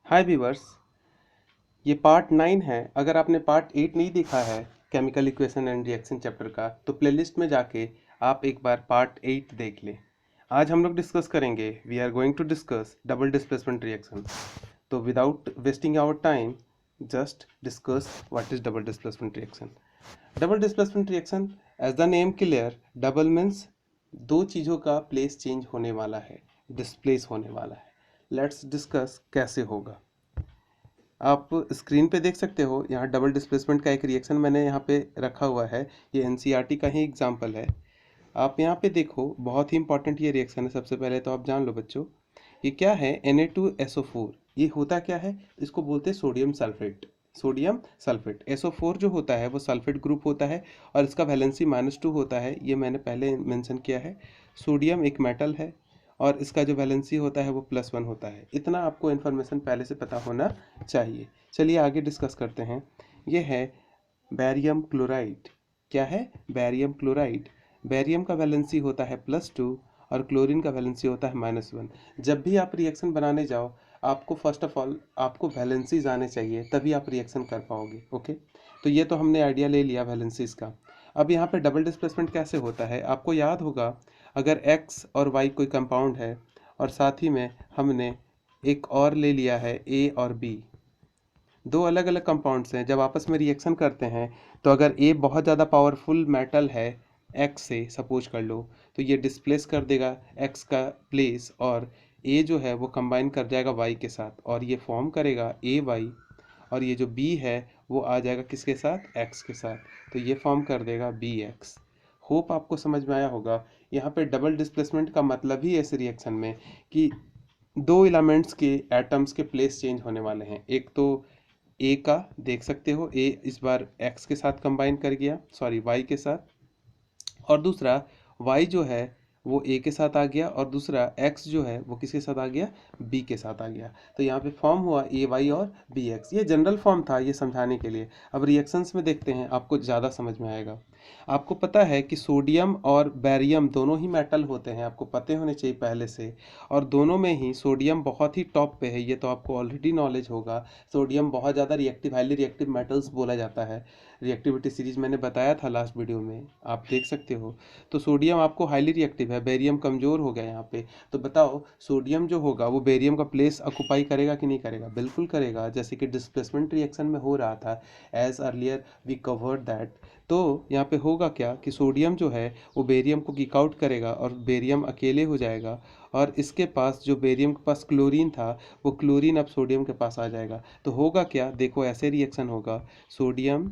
हाय viewers, ये part 9 है। अगर आपने पार्ट 8 नहीं देखा है chemical equation and reaction chapter का, तो प्लेलिस्ट में जाके आप एक बार पार्ट 8 देख लें। आज हम लोग डिस्कस करेंगे, we are going to discuss double displacement reaction. तो without wasting our time, just discuss what is double displacement reaction. Double displacement reaction, as the name clear, double means दो चीज़ों का प्लेस चेंज होने वाला है, displace होने वाला है। लेट्स डिस्कस कैसे होगा। आप स्क्रीन पे देख सकते हो, यहाँ डबल डिस्प्लेसमेंट का एक रिएक्शन मैंने यहाँ पे रखा हुआ है। ये एनसीईआरटी का ही एग्जांपल है। आप यहाँ पे देखो, बहुत ही इंपॉर्टेंट ये रिएक्शन है। सबसे पहले तो आप जान लो बच्चों, ये क्या है, Na2SO4। ये होता क्या है, इसको बोलते हैं sodium sulphate. Sodium sulphate SO4 जो होता है वो सल्फेट ग्रुप होता है और इसका वैलेंसी -2 होता है। ये मैंने पहले मेंशन किया है। सोडियम एक मेटल है और इसका जो वैलेंसी होता है वो +1 होता है। इतना आपको इन्फॉर्मेशन पहले से पता होना चाहिए। चलिए आगे डिस्कस करते हैं। ये है बैरियम क्लोराइड। क्या है, बैरियम क्लोराइड। बैरियम का वैलेंसी होता है +2 और क्लोरीन का वैलेंसी होता है -1। जब भी आप रिएक्शन बनाने जाओ, आपको फर्स्ट ऑफ ऑल आपको वैलेंसीज आने चाहिए, तभी आप रिएक्शन कर पाओगे। ओके, तो ये तो हमने आइडिया ले लिया वैलेंसीज का। अब यहाँ पे डबल डिस्प्लेसमेंट कैसे होता है, आपको याद होगा, अगर X और Y कोई कंपाउंड है और साथ ही में हमने एक और ले लिया है A और B, दो अलग अलग कंपाउंड्स हैं, जब आपस में रिएक्शन करते हैं तो अगर A बहुत ज़्यादा पावरफुल मेटल है X से, सपोज कर लो, तो ये डिस्प्लेस कर देगा X का प्लेस और A जो है वो कंबाइन कर जाएगा Y के साथ और ये फॉर्म करेगा AY। और ये जो B है वो आ जाएगा किसके साथ, X के साथ, तो ये फॉर्म कर देगा BX। होप आपको समझ में आया होगा। यहाँ पे डबल डिस्प्लेसमेंट का मतलब ही इस रिएक्शन में कि दो एलिमेंट्स के एटम्स के प्लेस चेंज होने वाले हैं। एक तो ए का देख सकते हो, ए इस बार एक्स के साथ कंबाइन कर गया, सॉरी वाई के साथ, और दूसरा वाई जो है वो ए के साथ आ गया और दूसरा एक्स जो है वो किसके साथ आ गया, बी के साथ आ गया। तो यहाँ पे फॉर्म हुआ ए वाई और बी एक्स। ये जनरल फॉर्म था, ये समझाने के लिए। अब रिएक्शंस में देखते हैं, आपको ज़्यादा समझ में आएगा। आपको पता है कि सोडियम और बैरियम दोनों ही मेटल होते हैं, आपको पते होने चाहिए पहले से। और दोनों में ही सोडियम बहुत ही टॉप पे है, ये तो आपको ऑलरेडी नॉलेज होगा। सोडियम बहुत ज़्यादा रिएक्टिव, हाईली रिएक्टिव मेटल्स बोला जाता है। रिएक्टिविटी सीरीज मैंने बताया था लास्ट वीडियो में, आप देख सकते हो। तो सोडियम आपको हाईली रिएक्टिव है, बेरियम कमज़ोर हो गया यहाँ पे। तो बताओ, सोडियम जो होगा वो बेरियम का प्लेस ऑक्युपाई करेगा कि नहीं करेगा, बिल्कुल करेगा, जैसे कि डिस्प्लेसमेंट रिएक्शन में हो रहा था। As earlier we covered that. तो यहाँ पे होगा क्या कि सोडियम जो है वो बेरियम को किक आउट करेगा और बेरियम अकेले हो जाएगा। और इसके पास, जो बेरियम के पास क्लोरीन था, वो क्लोरीन अब सोडियम के पास आ जाएगा। तो होगा क्या, देखो ऐसे रिएक्शन होगा, सोडियम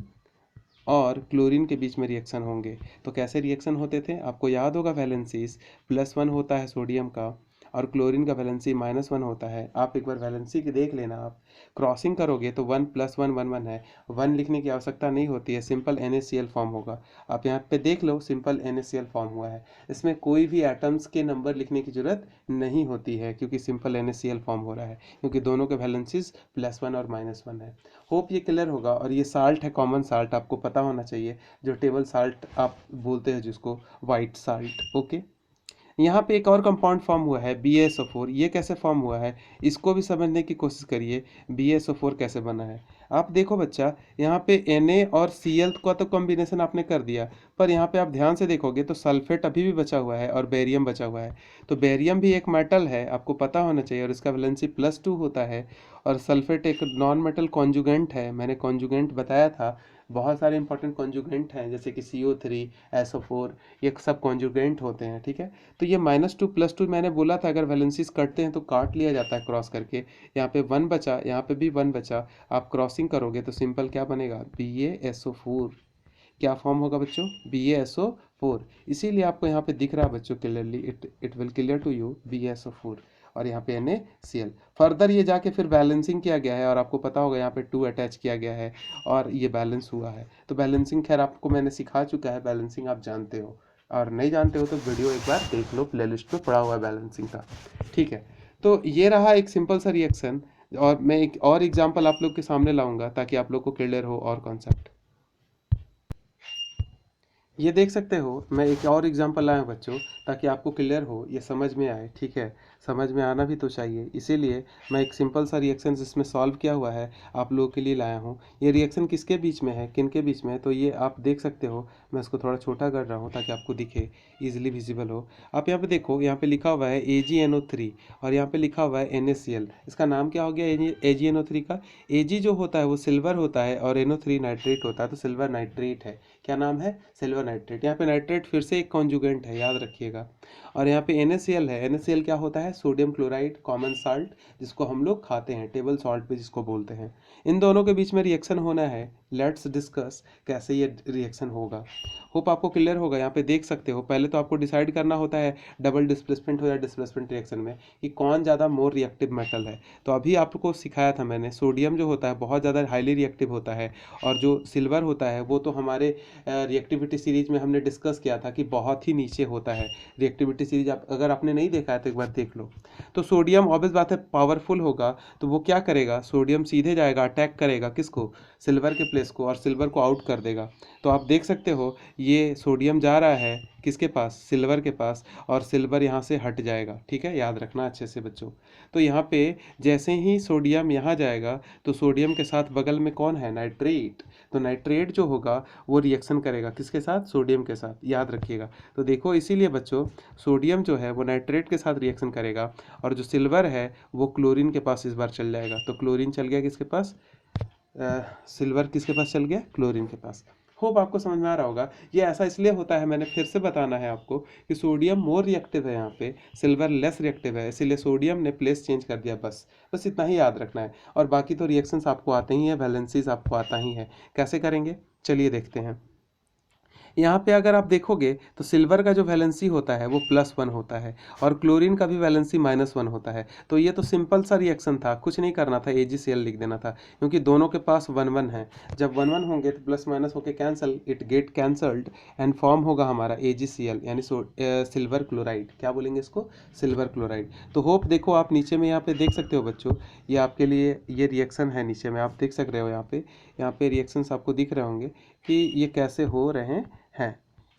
और क्लोरीन के बीच में रिएक्शन होंगे। तो कैसे रिएक्शन होते थे, आपको याद होगा, वैलेंसीज +1 होता है सोडियम का और क्लोरीन का वैलेंसी -1 होता है। आप एक बार वैलेंसी की देख लेना, आप क्रॉसिंग करोगे तो 1 + 1 1 1 है। 1 लिखने की आवश्यकता नहीं होती है, सिंपल NaCl फॉर्म होगा। आप यहाँ पे देख लो, सिंपल NaCl फॉर्म हुआ है। इसमें कोई भी एटम्स के नंबर लिखने की जरूरत नहीं होती है, क्योंकि सिंपल NaCl फॉर्म हो रहा है, क्योंकि दोनों के वैलेंसीज +1 और -1 है। होप ये क्लियर होगा। और ये साल्ट है, कॉमन साल्ट, आपको पता होना चाहिए, जो टेबल साल्ट आप बोलते हैं जिसको, वाइट साल्ट। ओके, यहाँ पे एक और कंपाउंड फॉर्म हुआ है BaSO4। ये कैसे फॉर्म हुआ है, इसको भी समझने की कोशिश करिए। BaSO4 कैसे बना है, आप देखो बच्चा, यहाँ पे Na और Cl का तो कॉम्बिनेशन आपने कर दिया, पर यहाँ पे आप ध्यान से देखोगे तो सल्फेट अभी भी बचा हुआ है और बेरियम बचा हुआ है। तो बेरियम भी एक मेटल है, आपको पता होना चाहिए, और इसका वैलेंसी +2 होता है। और सल्फेट एक नॉन मेटल कॉन्जुगेंट है, मैंने कॉन्जुगेंट बताया था। बहुत सारे इंपॉर्टेंट कॉन्जुगेंट हैं, जैसे कि CO3, SO4, ये सब कॉन्जुगेंट होते हैं, ठीक है। तो ये -2 +2 मैंने बोला था, अगर वैलेंसीज कटते हैं तो काट लिया जाता है क्रॉस करके। यहाँ पे 1 बचा, यहाँ पे भी 1 बचा, आप क्रॉसिंग करोगे तो सिंपल क्या बनेगा, BaSO4। क्या फॉर्म होगा बच्चों, BaSO4। इसीलिए आपको यहाँ पे दिख रहा है बच्चों clearly, it will clear to you, BaSO4। और यहाँ पे NaCl। फर्दर ये जाके फिर बैलेंसिंग किया गया है और आपको पता होगा यहाँ पे 2 अटैच किया गया है और ये बैलेंस हुआ है। तो बैलेंसिंग खैर आपको मैंने सिखा चुका है, बैलेंसिंग आप जानते हो, और नहीं जानते हो तो वीडियो एक बार देख लो, प्लेलिस्ट में पड़ा हुआ है बैलेंसिंग का, ठीक है। तो ये रहा एक सिंपल सा रिएक्शन, और मैं एक और एग्जांपल आप लोग के सामने लाऊंगा ताकि आप लोग को क्लियर हो और कॉन्सेप्ट। ये देख सकते हो, मैं एक और एग्जांपल लाया हूं बच्चों, ताकि आपको क्लियर हो, ये समझ में आए, ठीक है। समझ में आना भी तो चाहिए। इसीलिए मैं एक सिंपल सा रिएक्शन इसमें सॉल्व किया हुआ है आप लोगों के लिए लाया हूँ। ये रिएक्शन किसके बीच में है, किन के बीच में है, तो ये आप देख सकते हो। मैं इसको थोड़ा छोटा कर रहा हूँ ताकि आपको दिखे, ईजिली विजिबल हो। आप यहाँ पे देखो, यहाँ पे लिखा हुआ है AgNO3 और यहाँ पे लिखा हुआ है NaCl। इसका नाम क्या हो गया AgNO3 का? Ag जो होता है वो सिल्वर होता है और NO3 नाइट्रेट होता है, तो सिल्वर नाइट्रेट है। क्या नाम है? Silver nitrate. यहाँ पे नाइट्रेट फिर से एक कॉन्जुगेंट है, याद रखिएगा। और यहाँ पे NaCl है। NaCl क्या होता है? सोडियम क्लोराइड, कॉमन साल्ट, जिसको हम लोग खाते हैं, टेबल सॉल्ट भी जिसको बोलते हैं। इन दोनों के बीच में रिएक्शन होना है। लेट्स डिस्कस कैसे ये रिएक्शन होगा। होप आपको क्लियर होगा। यहाँ पे देख सकते हो, पहले तो आपको डिसाइड करना होता है डबल डिस्प्लेसमेंट हो या डिस्प्लेसमेंट रिएक्शन में कि कौन ज़्यादा मोर रिएक्टिव मेटल है। तो अभी आपको सिखाया था मैंने, सोडियम जो होता है बहुत ज़्यादा हाईली रिएक्टिव होता है, और जो सिल्वर होता है वो तो हमारे रिएक्टिविटी सीरीज में हमने डिस्कस किया था कि बहुत ही नीचे होता है रिएक्टिविटी सीरीज। आप अगर आपने नहीं देखा है तो एक बार देख लो। तो सोडियम ऑब्वियस बात है पावरफुल होगा, तो वो क्या करेगा, सोडियम सीधे जाएगा, अटैक करेगा किसको? सिल्वर के प्लेस को, और सिल्वर को आउट कर देगा। तो आप देख सकते हो ये सोडियम जा रहा है किसके पास? सिल्वर के पास, और सिल्वर यहाँ से हट जाएगा। ठीक है, याद रखना अच्छे से बच्चों। तो यहाँ पे जैसे ही सोडियम यहाँ जाएगा तो सोडियम के साथ बगल में कौन है? नाइट्रेट। तो नाइट्रेट जो होगा वो रिएक्शन करेगा किसके साथ? सोडियम के साथ, याद रखिएगा। तो देखो इसीलिए बच्चों, सोडियम जो है वो नाइट्रेट के साथ रिएक्शन करेगा, और जो सिल्वर है वो क्लोरीन के पास इस बार चल जाएगा। तो क्लोरीन चल गया किसके पास? सिल्वर किसके पास चल गया? क्लोरीन के पास। होप आपको समझ में आ रहा होगा। ये ऐसा इसलिए होता है, मैंने फिर से बताना है आपको कि सोडियम मोर रिएक्टिव है, यहाँ पे सिल्वर लेस रिएक्टिव है, इसीलिए सोडियम ने प्लेस चेंज कर दिया। बस इतना ही याद रखना है। और बाकी तो रिएक्शंस आपको आते ही हैं, वैलेंसीज आपको आता ही है। कैसे करेंगे चलिए देखते हैं। यहाँ पे अगर आप देखोगे तो सिल्वर का जो वैलेंसी होता है वो +1 होता है, और क्लोरीन का भी वैलेंसी -1 होता है। तो ये तो सिंपल सा रिएक्शन था, कुछ नहीं करना था, AgCl लिख देना था, क्योंकि दोनों के पास 1 1 है। जब 1 1 होंगे तो प्लस माइनस होके cancel, it get cancelled, and form होगा हमारा AgCl, यानी सिल्वर क्लोराइड। क्या बोलेंगे इसको? Silver chloride. तो होप देखो आप नीचे में यहाँ पे देख सकते हो बच्चों, ये आपके लिए ये रिएक्शन है, नीचे में आप देख सक रहे हो। यहाँ पे रिएक्शंस आपको दिख रहे होंगे कि ये कैसे हो रहे हैं।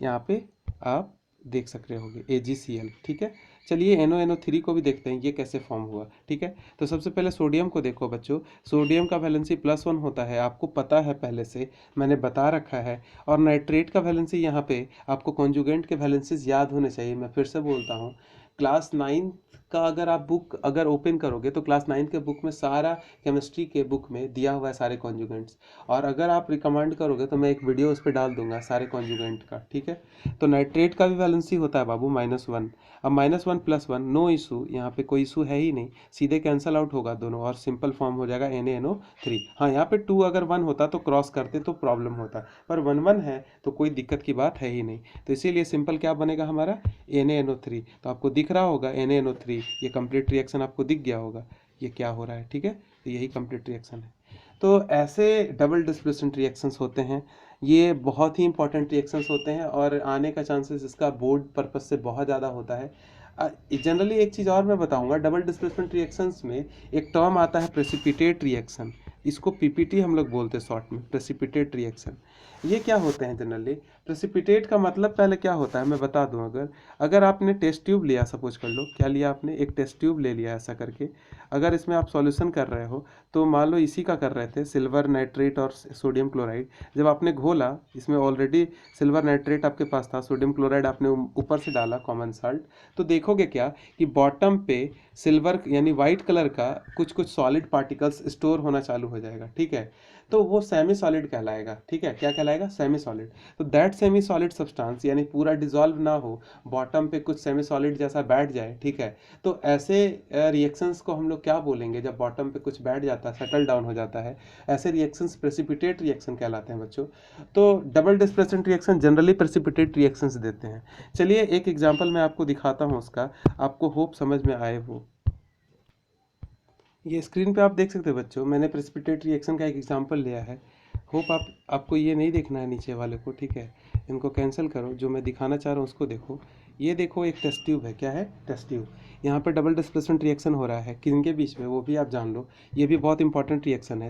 यहाँ पे आप देख सक रहे होंगे AgCl। ठीक है, चलिए NONO3 को भी देखते हैं ये कैसे फॉर्म हुआ। ठीक है, तो सबसे पहले सोडियम को देखो बच्चों। सोडियम का वैलेंसी +1 होता है, आपको पता है, पहले से मैंने बता रखा है। और नाइट्रेट का वैलेंसी, यहाँ पे आपको कॉन्जुगेंट के वैलेंसीज याद होने चाहिए। मैं फिर से बोलता हूँ, क्लास 9 का अगर आप बुक अगर ओपन करोगे तो क्लास 9 के बुक में सारा, केमिस्ट्री के बुक में दिया हुआ है सारे कॉन्जुगेंट्स। और अगर आप रिकमेंड करोगे तो मैं एक वीडियो उस पर डाल दूंगा सारे कॉन्जुगेंट का। ठीक है, तो नाइट्रेट का भी वैलेंसी होता है बाबू -1। अब -1 +1 नो इशू, यहाँ पे कोई इशू है ही नहीं, सीधे कैंसल आउट होगा दोनों, और सिंपल फॉर्म हो जाएगा NaNO3। हाँ, यहाँ पे 2 अगर 1 होता तो क्रॉस करते तो प्रॉब्लम होता, पर 1 1 है तो कोई दिक्कत की बात है ही नहीं। तो इसीलिए सिंपल क्या बनेगा हमारा? NaNO3। तो आपको दिख रहा होगा NaNO3, ये कंप्लीट रिएक्शन आपको दिख गया होगा ये क्या हो रहा है। ठीक है, तो यही कंप्लीट रिएक्शन है। तो ऐसे डबल डिस्प्लेसमेंट रिएक्शंस होते हैं, ये बहुत ही इंपॉर्टेंट रिएक्शंस होते हैं, और आने का चांसेस इसका बोर्ड पर्पस से बहुत ज़्यादा होता है। जनरली एक चीज़ और मैं बताऊंगा, डबल डिस्प्लेसमेंट रिएक्शंस में एक टर्म आता है प्रेसिपिटेट रिएक्शन। इसको PPT हम लोग बोलते हैं शॉर्ट में, प्रेसिपिटेट रिएक्शन। ये क्या होते हैं जनरली? प्रेसिपिटेट का मतलब पहले क्या होता है मैं बता दूं। अगर आपने टेस्ट ट्यूब लिया, सपोज कर लो, क्या लिया आपने? एक टेस्ट ट्यूब ले लिया ऐसा करके। अगर इसमें आप सॉल्यूशन कर रहे हो, तो मान लो इसी का कर रहे थे, सिल्वर नाइट्रेट और सोडियम क्लोराइड। जब आपने घोला, इसमें ऑलरेडी सिल्वर नाइट्रेट आपके पास था, सोडियम क्लोराइड आपने ऊपर से डाला, कॉमन साल्ट। तो देखोगे क्या कि बॉटम पे सिल्वर यानी वाइट कलर का कुछ कुछ सॉलिड पार्टिकल्स स्टोर होना चालू हो जाएगा। ठीक है, तो वो सेमी सॉलिड कहलाएगा। ठीक है, क्या कहलाएगा? Semi solid. तो दैट सेमी सॉलिड सब्सटेंस, यानी पूरा डिजॉल्व ना हो, बॉटम पे कुछ सेमी सॉलिड जैसा बैठ जाए। ठीक है, तो ऐसे रिएक्शंस को हम लोग क्या बोलेंगे? जब बॉटम पे कुछ बैठ जाता है, सेटल डाउन हो जाता है, ऐसे रिएक्शंस प्रेसिपिटेट रिएक्शन कहलाते हैं बच्चों। तो double displacement reaction generally precipitate reactions देते हैं। चलिए एक एग्जांपल मैं आपको दिखाता हूँ उसका, आपको होप समझ में आए वो। ये स्क्रीन पे आप देख सकते हो बच्चों, मैंने प्रेसिपिटेट रिएक्शन का एक एग्जांपल लिया है। होप आपको ये नहीं देखना है नीचे वाले को। ठीक है, इनको कैंसिल करो, जो मैं दिखाना चाह रहा हूँ उसको देखो। ये देखो एक टेस्ट ट्यूब है, क्या है? Test tube. यहाँ पे डबल डिस्प्लेसमेंट रिएक्शन हो रहा है किनके बीच में, वो भी आप जान लो। ये भी बहुत इंपॉर्टेंट रिएक्शन है।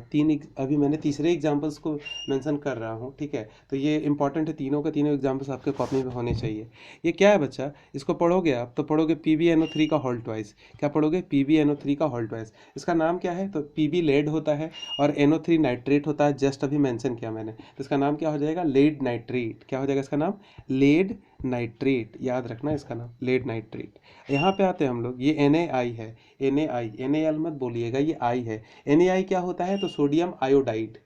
अभी मैंने तीसरे एग्जाम्पल्स को मेंशन कर रहा हूँ, ठीक है। तो ये इंपॉर्टेंट है, तीनों के तीनों एग्जाम्पल्स आपके कॉपी में होने चाहिए। ये क्या है बच्चा, इसको पढ़ोगे आप तो पढ़ोगे PbNO3 का होल ट्वाइस। क्या पढ़ोगे? PbNO3 का होल ट्वाइस। इसका नाम क्या है? तो Pb लेड होता है और NO3 नाइट्रेट होता है, जस्ट अभी मेंशन किया मैंने। तो इसका नाम क्या हो जाएगा? Lead nitrate. क्या हो जाएगा इसका नाम? Lead nitrate. याद रखना इसका नाम लेड नाइट्रेट। यहाँ पे आते हैं हम लोग, ये NaI है। NaI मत बोलिएगा, ये आई है। NaI क्या होता है? तो सोडियम आयोडाइड।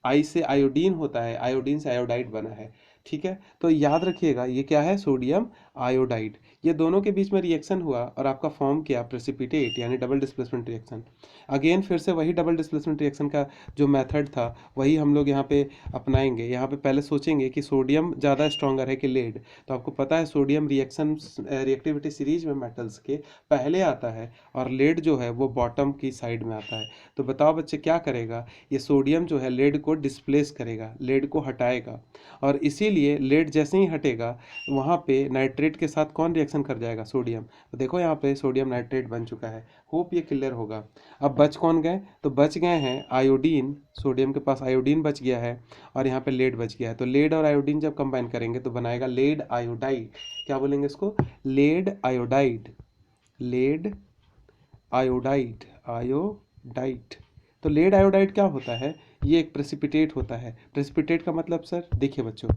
आई से आयोडीन होता है, आयोडीन से आयोडाइड बना है, ठीक है। तो याद रखिएगा ये क्या है? Sodium iodide. ये दोनों के बीच में रिएक्शन हुआ और आपका फॉर्म किया प्रेसिपिटेट, यानी डबल डिस्प्लेसमेंट रिएक्शन। अगेन फिर से वही डबल डिस्प्लेसमेंट रिएक्शन का जो मेथड था वही हम लोग यहाँ पे अपनाएंगे। यहाँ पे पहले सोचेंगे कि सोडियम ज़्यादा स्ट्रॉन्गर है कि लेड। तो आपको पता है सोडियम रिएक्टिविटी सीरीज में मेटल्स के पहले आता है और लेड जो है वो बॉटम की साइड में आता है। तो बताओ बच्चे क्या करेगा? ये सोडियम जो है लेड को डिस्प्लेस करेगा, लेड को हटाएगा, और इसीलिए लेड जैसे ही हटेगा वहाँ पे नाइट्रेट के साथ कौन रिएक्शन कर जाएगा? सोडियम। तो देखो यहाँ पे सोडियम नाइट्रेट बन चुका है। होप ये क्लियर होगा। अब बच कौन गए? तो बच गए हैं आयोडीन। सोडियम के पास आयोडीन बच गया है और यहाँ पे लेड बच गया है। तो लेड और आयोडीन जब कंबाइन करेंगे तो बनाएगा लेड आयोडाइड। क्या बोलेंगे इसको? Lead iodide. Lead iodide, iodide. तो लेड आयोडाइड क्या होता है? ये एक प्रेसिपिटेट होता है। प्रेसिपिटेट का मतलब सर देखिए बच्चों,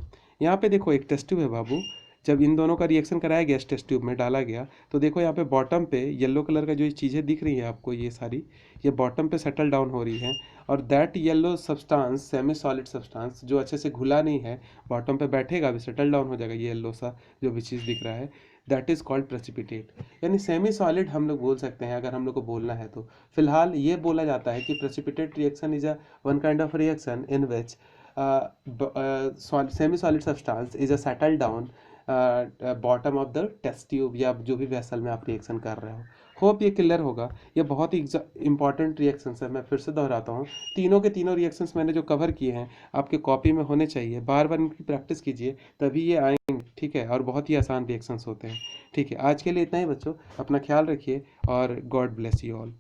यहाँ पे देखो एक टेस्ट ट्यूब है बाबू। जब इन दोनों का रिएक्शन कराया गया, इस टेस्ट ट्यूब में डाला गया, तो देखो यहाँ पे बॉटम पे येलो कलर का जो ये चीज़ें दिख रही हैं आपको, ये सारी ये बॉटम पे सेटल डाउन हो रही है। और that yellow substance, semi solid substance जो अच्छे से घुला नहीं है, बॉटम पे बैठेगा अभी सेटल डाउन हो जाएगा, ये येलो सा जो भी चीज़ दिख रहा है, दैट इज़ कॉल्ड प्रेसिपिटेट। यानी सेमी सॉलिड हम लोग बोल सकते हैं अगर हम लोग को बोलना है तो। फिलहाल ये बोला जाता है कि precipitate reaction is a one kind of reaction in which semi solid substance is a settle down bottom of the test tube या जो भी वेसल में आप रिएक्शन कर रहे हो। होप ये क्लियर होगा। ये बहुत ही इंपॉर्टेंट रिएक्शंस है, मैं फिर से दोहराता हूँ। तीनों के तीनों रिएक्शंस मैंने जो कवर किए हैं आपके कॉपी में होने चाहिए। बार बार इनकी प्रैक्टिस कीजिए तभी ये आएंगे, ठीक है। और बहुत ही आसान रिएक्शंस होते हैं, ठीक है। आज के लिए इतना ही बच्चों, अपना ख्याल रखिए और गॉड ब्लेस यू ऑल।